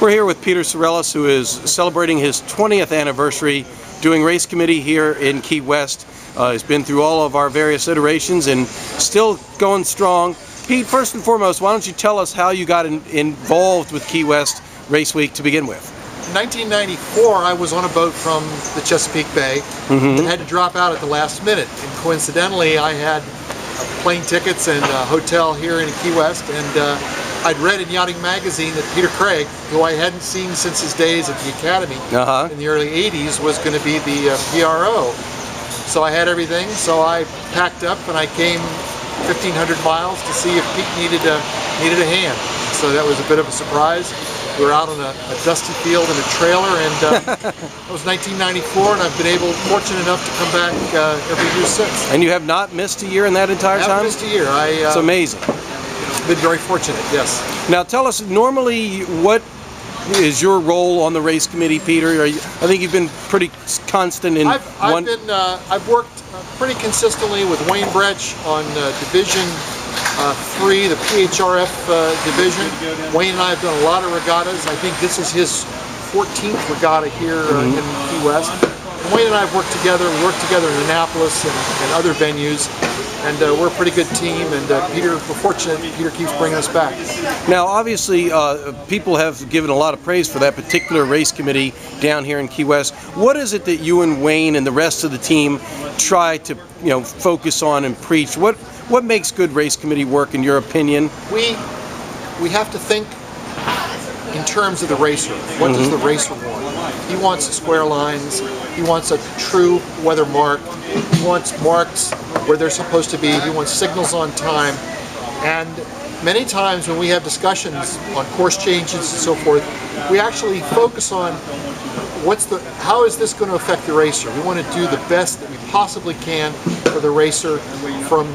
We're here with Peter Sarelas, who is celebrating his 20th anniversary doing race committee here in Key West. He's been through all of our various iterations and still going strong. Pete, first and foremost, why don't you tell us how you got involved with Key West Race Week to begin with? In 1994, I was on a boat from the Chesapeake Bay and had to drop out at the last minute. And coincidentally, I had plane tickets and a hotel here in Key West, and I'd read in Yachting Magazine that Peter Craig, who I hadn't seen since his days at the Academy in the early 80s, was going to be the PRO. So I had everything, so I packed up and I came 1,500 miles to see if Pete needed a hand. So that was a bit of a surprise. We were out on a dusty field in a trailer, and that was 1994, and I've been fortunate enough to come back every year since. And you have not missed a year in that entire time? I haven't missed a year. It's amazing. Been very fortunate, yes. Now tell us, normally, what is your role on the race committee, Peter? I think you've been pretty constant in I've worked pretty consistently with Wayne Bretsch on Division 3, the PHRF division. Wayne and I have done a lot of regattas. I think this is his 14th regatta here in Key West. And Wayne and I have worked together. We work together in Annapolis and other venues. And we're a pretty good team, and we're fortunate Peter keeps bringing us back. Now, obviously, people have given a lot of praise for that particular race committee down here in Key West. What is it that you and Wayne and the rest of the team try to, focus on and preach? What makes good race committee work, in your opinion? We have to think in terms of the racer. What does the racer want? He wants square lines. He wants a true weather mark. He wants marks where they're supposed to be. He wants signals on time. And many times when we have discussions on course changes and so forth, we actually focus on how is this going to affect the racer. We want to do the best that we possibly can for the racer from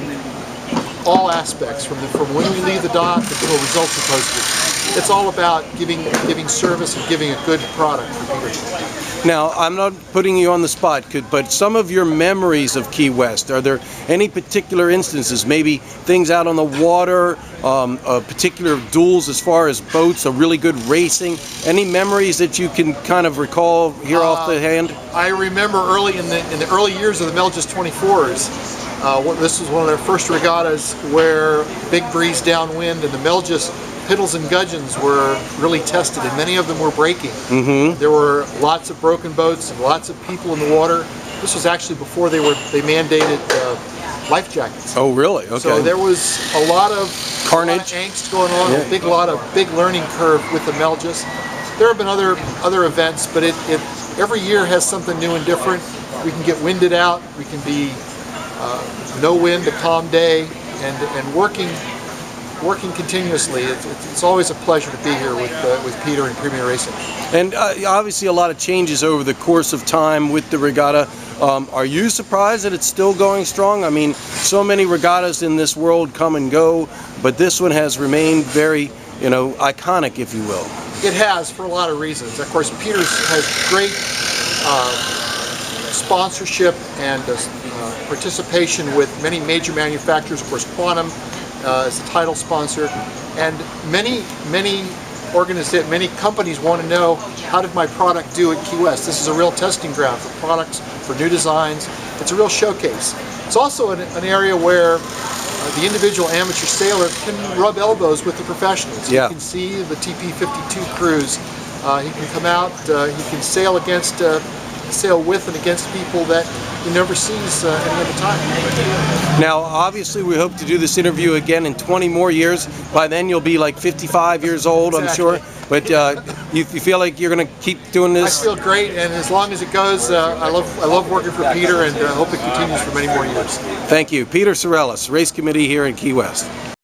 all aspects, from when we leave the dock until results are posted. It's all about giving service and giving a good product for Peter. Now, I'm not putting you on the spot, but some of your memories of Key West, are there any particular instances, maybe things out on the water, particular duels as far as boats, a really good racing, any memories that you can kind of recall here off the hand? I remember early in the early years of the Melges 24s, this was one of their first regattas where big breeze downwind and the Melges piddles and gudgeons were really tested, and many of them were breaking. There were lots of broken boats and lots of people in the water. This was actually before they mandated life jackets. Oh, really? Okay. So there was a lot of carnage, angst going on, a lot of big learning curve with the Melges. There have been other events, but every year has something new and different. We can get winded out. We can be no wind, a calm day, and working continuously. It's always a pleasure to be here with Peter and Premier Racing. And obviously a lot of changes over the course of time with the regatta. Are you surprised that it's still going strong? I mean, so many regattas in this world come and go, but this one has remained very, iconic, if you will. It has, for a lot of reasons. Of course, Peter has great sponsorship and participation with many major manufacturers. Of course, Quantum is a title sponsor, and many companies want to know, how did my product do at Key West? This is a real testing ground for products, for new designs. It's a real showcase. It's also an area where the individual amateur sailor can rub elbows with the professionals. Yeah. You can see the TP52 crews. He can come out, he can sail with and against people that he never sees any other time. Now, obviously, we hope to do this interview again in 20 more years. By then, you'll be like 55 years old, exactly. I'm sure. But you feel like you're going to keep doing this? I feel great, and as long as it goes, I love working for Peter, and hope it continues for many more years. Thank you. Peter Sarelas, Race Committee here in Key West.